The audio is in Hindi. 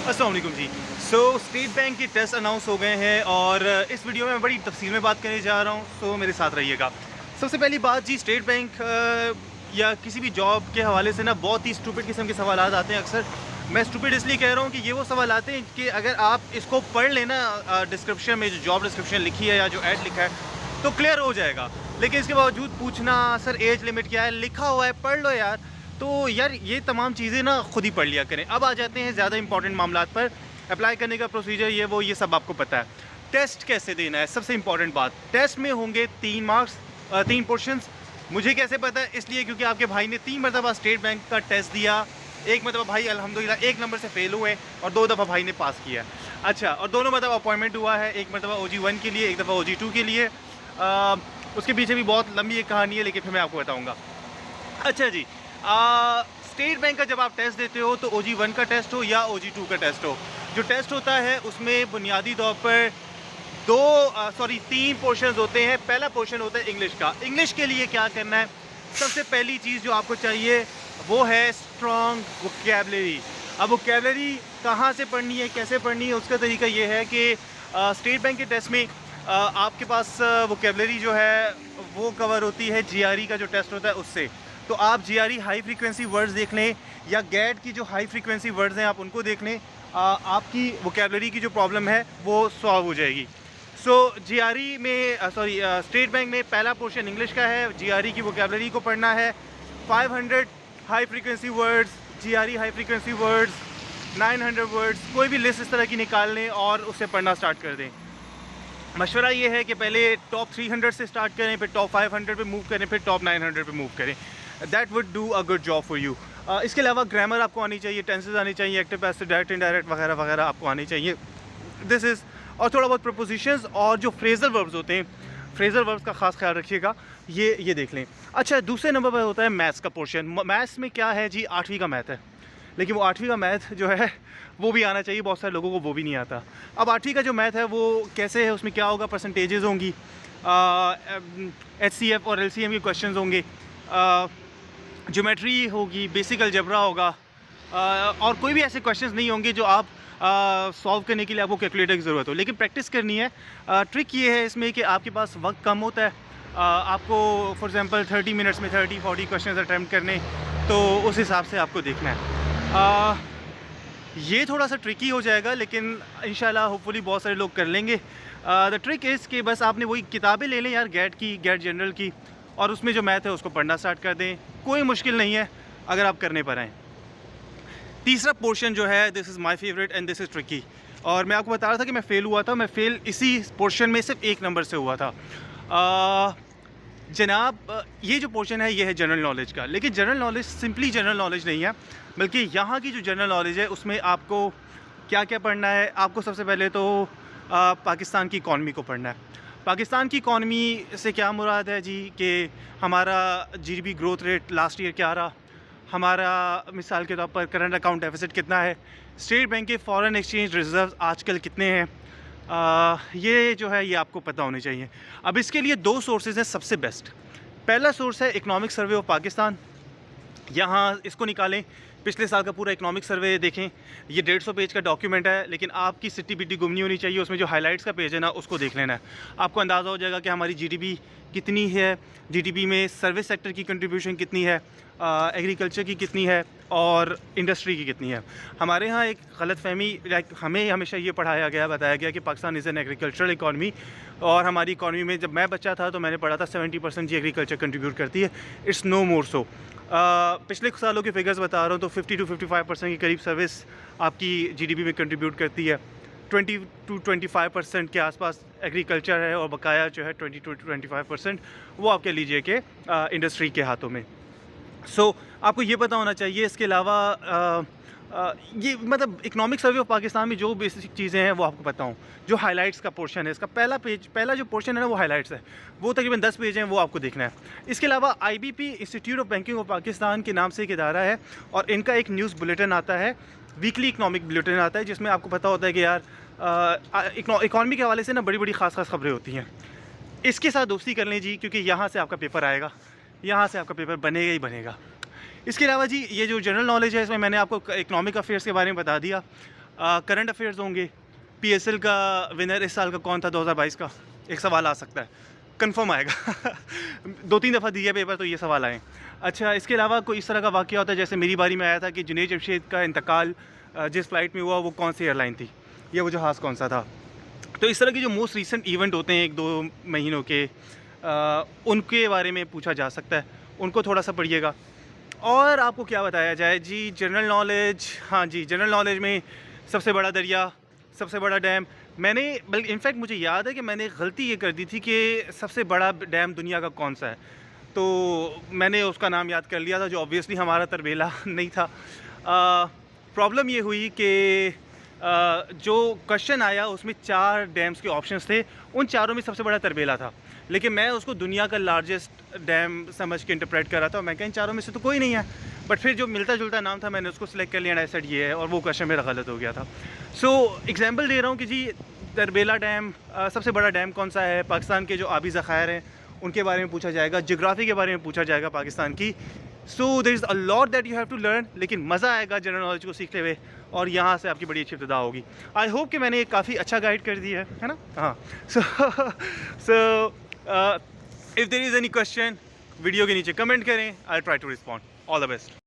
अस्सलाम वालेकुम जी। स्टेट बैंक के टेस्ट अनाउंस हो गए हैं और इस वीडियो में मैं बड़ी तफसील में बात करने जा रहा हूँ, तो मेरे साथ रहिएगा। सबसे पहली बात जी, स्टेट बैंक या किसी भी जॉब के हवाले से ना बहुत ही स्टूपिड किस्म के सवाल आते हैं अक्सर। मैं स्टूपिड इसलिए कह रहा हूँ कि ये वो सवाल आते हैं कि अगर आप इसको पढ़ लेना डिस्क्रिप्शन में जो जॉब डिस्क्रिप्शन लिखी है या जो ऐड लिखा है तो क्लियर हो जाएगा। लेकिन इसके बावजूद पूछना सर एज लिमिट क्या है, लिखा हुआ है पढ़ लो यार। तो यार ये तमाम चीज़ें ना खुद ही पढ़ लिया करें। अब आ जाते हैं ज़्यादा इंपॉर्टेंट मामलात पर। अप्लाई करने का प्रोसीजर ये सब आपको पता है। टेस्ट कैसे देना है, सबसे इंपॉर्टेंट बात। टेस्ट में होंगे 3 मार्क्स, 3 पोर्शंस। मुझे कैसे पता है? इसलिए क्योंकि आपके भाई ने 3 मरतबा स्टेट बैंक का टेस्ट दिया। एक मरतबा भाई अल्हम्दुलिल्लाह 1 नंबर से फेल हुए और 2 दफ़ा भाई ने पास किया। अच्छा, और दोनों मरतबा अपॉइंटमेंट हुआ है, एक मरतबा OG1 के लिए, एक दफ़ा OG2 के लिए। उसके पीछे भी बहुत लंबी एक कहानी है, लेकिन फिर मैं आपको बताऊँगा। अच्छा जी, स्टेट बैंक का जब आप टेस्ट देते हो तो OG1 का टेस्ट हो या OG2 का टेस्ट हो, जो टेस्ट होता है उसमें बुनियादी तौर पर 3 पोर्शंस होते हैं। पहला पोर्शन होता है इंग्लिश का। इंग्लिश के लिए क्या करना है? सबसे पहली चीज़ जो आपको चाहिए वो है स्ट्रॉन्ग वोकैबुलरी। अब वोकैबुलरी कहाँ से पढ़नी है, कैसे पढ़नी है, उसका तरीका ये है कि स्टेट बैंक के टेस्ट में आपके पास वोकैबुलरी जो है वो कवर होती है GRE का जो टेस्ट होता है उससे। तो आप GRE हाई फ्रीक्वेंसी वर्ड्स देख लें या गेट की जो हाई फ्रीक्वेंसी वर्ड्स हैं आप उनको देख लें। आपकी वोकैबुलरी की जो प्रॉब्लम है वो सॉल्व हो जाएगी। GRE में स्टेट बैंक में पहला पोर्शन इंग्लिश का है। GRE की वोकैबुलरी को पढ़ना है। 500 high frequency words, GRE high frequency words, 900 words, कोई भी लिस्ट इस तरह की निकाल लें और उसे पढ़ना स्टार्ट कर दें। मशवरा ये है कि पहले टॉप 300 से स्टार्ट करें, फिर टॉप 500 पे मूव करें, फिर टॉप 900 पे मूव करें। That would do a good job for you. इसके अलावा ग्रामर आपको आनी चाहिए, टेंसेस आनी चाहिए, एक्टिव पैसिव डायरेक्ट इनडायरेक्ट वगैरह वगैरह आपको आनी चाहिए। दिस इज़ और थोड़ा बहुत प्रपोजिशंस और जो फ्रेजल वर्ब्स होते हैं, फ्रेजल वर्ब्स का ख़ास ख्याल रखिएगा। ये देख लें। अच्छा, दूसरे नंबर पर होता है मैथ्स का पोर्शन। मैथ्स में क्या है जी, 8वीं का मैथ है, लेकिन वो 8वीं का मैथ जो है वो भी आना चाहिए। बहुत सारे लोगों को वो भी नहीं आता। अब 8वीं का जो मैथ है वो कैसे है, उसमें क्या होगा? परसेंटेजेस होंगी, HCF और LCM के क्वेश्चंस होंगे, ज्योमेट्री होगी, बेसिक अलजेब्रा होगा, और कोई भी ऐसे क्वेश्चंस नहीं होंगे जो आप सॉल्व करने के लिए आपको कैलकुलेटर की ज़रूरत हो। लेकिन प्रैक्टिस करनी है। ट्रिक ये है इसमें कि आपके पास वक्त कम होता है। आपको फॉर एग्जांपल 30 मिनट्स में 30-40 क्वेश्चंस अटैम्प्ट करने, तो उस हिसाब से आपको देखना है। ये थोड़ा सा ट्रिकी हो जाएगा, लेकिन इंशाल्लाह होपफुली बहुत सारे लोग कर लेंगे। द ट्रिक इज़ कि बस आपने वही किताबें ले लें यार, गेट जनरल की, और उसमें जो मैथ है उसको पढ़ना स्टार्ट कर दें। कोई मुश्किल नहीं है अगर आप करने पर आएँ। तीसरा पोर्शन जो है, this is my favourite and this is tricky. और मैं आपको बता रहा था कि मैं फ़ेल हुआ था। मैं फ़ेल इसी पोर्शन में सिर्फ 1 नंबर से हुआ था। जनाब, ये जो पोर्शन है ये है जनरल नॉलेज का। लेकिन general knowledge simply general knowledge नहीं है, बल्कि यहाँ की जो जनरल नॉलेज है उसमें आपको क्या क्या पढ़ना है। आपको सबसे पहले तो पाकिस्तान की इकॉनमी को पढ़ना है। पाकिस्तान की इकॉनमी से क्या मुराद है जी, कि हमारा GDP growth rate last year क्या रहा, हमारा मिसाल के तौर पर करंट अकाउंट डेफिसिट कितना है, स्टेट बैंक के फॉरेन एक्सचेंज रिजर्व आजकल कितने हैं। ये जो है ये आपको पता होने चाहिए। अब इसके लिए 2 सोर्सेज हैं सबसे बेस्ट। पहला सोर्स है इकोनॉमिक सर्वे ऑफ पाकिस्तान। यहाँ इसको निकालें, पिछले साल का पूरा इकोनॉमिक सर्वे देखें। ये 150 पेज का डॉक्यूमेंट है, लेकिन आपकी सिटी बिटी गुम नहीं होनी चाहिए। उसमें जो हाइलाइट्स का पेज है ना, उसको देख लेना है। आपको अंदाज़ा हो जाएगा कि हमारी GDP कितनी है, GDP में सर्विस सेक्टर की कंट्रीब्यूशन कितनी है, एग्रीकल्चर की कितनी है और इंडस्ट्री की कितनी है। हमारे यहाँ एक गलतफहमी, हमें हमेशा ये पढ़ाया गया, बताया गया कि Pakistan is an agricultural economy, और हमारी इकॉनमी में जब मैं बच्चा था तो मैंने पढ़ा था 70% जी एग्रीकल्चर कंट्रीब्यूट करती है। इट्स नो मोर सो। पिछले सालों के फिगर्स बता रहा हूँ तो 50 to 55% के करीब सर्विस आपकी GDP में कंट्रीब्यूट करती है। 20 to 25% के आसपास एग्रीकल्चर है, और बकाया जो है 20 to 25% वो आप कह लीजिए कि इंडस्ट्री के हाथों में। आपको ये पता होना चाहिए। इसके अलावा ये मतलब इकोनॉमिक सर्वे ऑफ पाकिस्तान में जो बेसिक चीज़ें हैं वो आपको पता हों। जो हाइलाइट्स का पोर्शन है, इसका पहला जो पोर्शन है ना वो हाइलाइट्स है, वो तकरीबन 10 पेज हैं, वो आपको देखना है। इसके अलावा IBP institute of banking of Pakistan के नाम से एक इदारा है, और इनका एक न्यूज़ बुलेटिन आता है, वीकली इकनॉमिक बुलेटिन आता है, जिसमें आपको पता होता है कि यार इकॉनमी के हवाले से ना बड़ी बड़ी ख़ास खबरें होती हैं। इसके साथ दोस्ती कर लें जी, क्योंकि यहाँ से आपका पेपर आएगा, यहाँ से आपका पेपर बनेगा ही बनेगा। इसके अलावा जी ये जो जनरल नॉलेज है, इसमें मैंने आपको इकनॉमिक अफेयर्स के बारे में बता दिया। करंट अफेयर्स होंगे, पीएसएल का विनर इस साल का कौन था 2022 का, एक सवाल आ सकता है, कंफर्म आएगा 2-3 दफ़ा दिया पेपर तो ये सवाल आए। अच्छा, इसके अलावा कोई इस तरह का वाक़या होता है, जैसे मेरी बारी में आया था कि जुनैद जमशेद का इंतकाल जिस फ़्लाइट में हुआ वो कौन सी एयरलाइन थी या वो जहाज़ कौन सा था। तो इस तरह के जो मोस्ट रीसेंट इवेंट होते हैं 1-2 महीनों के, उनके बारे में पूछा जा सकता है, उनको थोड़ा सा पढ़िएगा। और आपको क्या बताया जाए जी, जनरल नॉलेज, हाँ जी, जनरल नॉलेज में सबसे बड़ा दरिया, सबसे बड़ा डैम, मैंने बल्कि इनफैक्ट मुझे याद है कि मैंने गलती ये कर दी थी कि सबसे बड़ा डैम दुनिया का कौन सा है, तो मैंने उसका नाम याद कर लिया था जो ऑब्वियसली हमारा तरबेला नहीं था। प्रॉब्लम ये हुई कि जो क्वेश्चन आया उसमें 4 डैम्स के ऑप्शंस थे, उन चारों में सबसे बड़ा तरबेला था, लेकिन मैं उसको दुनिया का लार्जेस्ट डैम समझ के इंटरप्रेट कर रहा था। मैं कहा इन चारों में से तो कोई नहीं है, बट फिर जो मिलता जुलता नाम था मैंने उसको सिलेक्ट कर लिया, आई सेड ये है, और वो क्वेश्चन मेरा गलत हो गया था। सो एग्जांपल दे रहा हूँ कि जी तरबेला डैम, सबसे बड़ा डैम कौन सा है, पाकिस्तान के जो आबी ज़खायर हैं उनके बारे में पूछा जाएगा, जियोग्राफी के बारे में पूछा जाएगा पाकिस्तान की। So there is a lot that you have to learn, लेकिन मज़ा आएगा जनरल नॉलेज को सीखते हुए, और यहाँ से आपकी बड़ी अच्छी इब्तिदा होगी। आई होप कि मैंने काफ़ी अच्छा गाइड कर दिया है ना। हाँ, so if there is any question video के नीचे कमेंट करें, I try to respond. All the best.